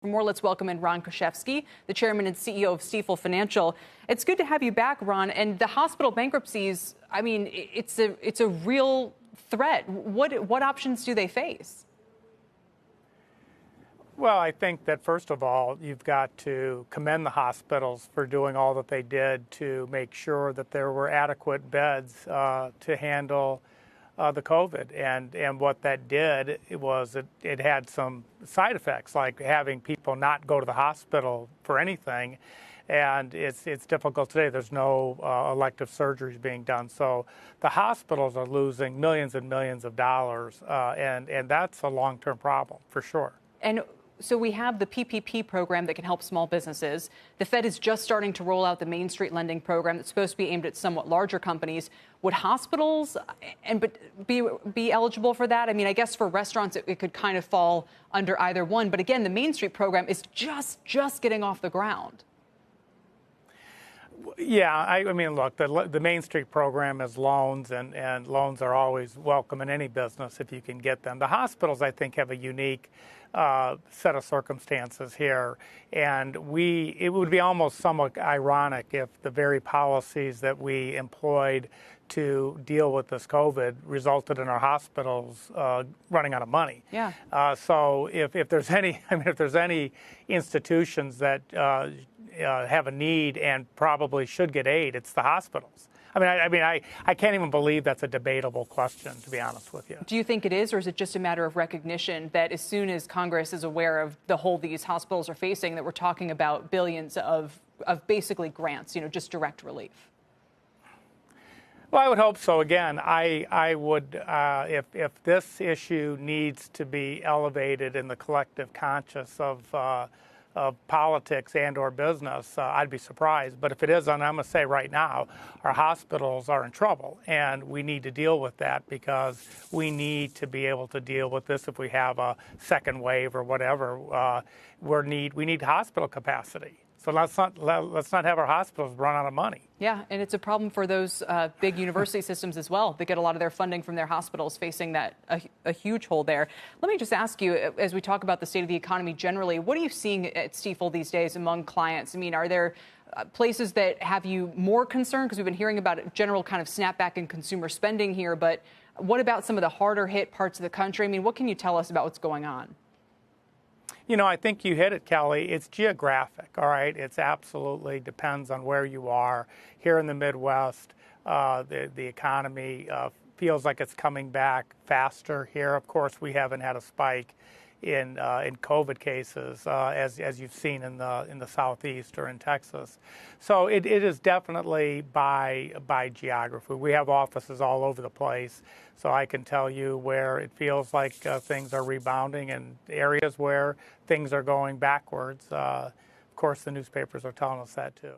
For more, let's welcome in Ron Kruszewski, the chairman and CEO of Stifel Financial. It's good to have you back, Ron. And the hospital bankruptcies, I mean, it's a real threat. What options do they face? Well, I think that, first of all, you've got to commend the hospitals for doing all that they did to make sure that there were adequate beds to handle the COVID. And what that did was it had some side effects, like having people not go to the hospital for anything. And it's difficult today. There's no elective surgeries being done. So the hospitals are losing millions and millions of dollars. And that's a long-term problem, for sure. And so we have the PPP program that can help small businesses. The Fed is just starting to roll out the Main Street lending program that's supposed to be aimed at somewhat larger companies. Would hospitals be eligible for that? I mean, I guess for restaurants, it could kind of fall under either one. But again, the Main Street program is just getting off the ground. Yeah, I mean, look, the Main Street program is loans, and loans are always welcome in any business if you can get them. The hospitals, I think, have a unique set of circumstances here, and it would be almost somewhat ironic if the very policies that we employed to deal with this COVID resulted in our hospitals running out of money. Yeah. So if there's any, if there's any institutions that have a need and probably should get aid, it's the hospitals. I can't even believe that's a debatable question, to be honest with you. Do you think it is, or is it just a matter of recognition that as soon as Congress is aware of the hole these hospitals are facing, that we're talking about billions of basically grants, just direct relief? Well, I would hope so. Again, I would, if this issue needs to be elevated in the collective conscience of politics and or business, I'd be surprised. But if it is, and I'm going to say right now, our hospitals are in trouble, and we need to deal with that because we need to be able to deal with this if we have a second wave or whatever. We need hospital capacity. So let's not have our hospitals run out of money. Yeah, and it's a problem for those big university systems as well. They get a lot of their funding from their hospitals, facing that a huge hole there. Let me just ask you, as we talk about the state of the economy generally, what are you seeing at Stifel these days among clients? I mean, are there places that have you more concerned? Because we've been hearing about a general kind of snapback in consumer spending here, but what about some of the harder hit parts of the country? I mean, what can you tell us about what's going on? I think you hit it, Kelly. It's geographic, all right? It's absolutely depends on where you are. Here in the Midwest, the economy feels like it's coming back faster here. Of course, we haven't had a spike in COVID cases as you've seen in the Southeast or in Texas. So it is definitely by geography. We have offices all over the place, so I can tell you where it feels like things are rebounding and areas where things are going backwards. Of course, the newspapers are telling us that too.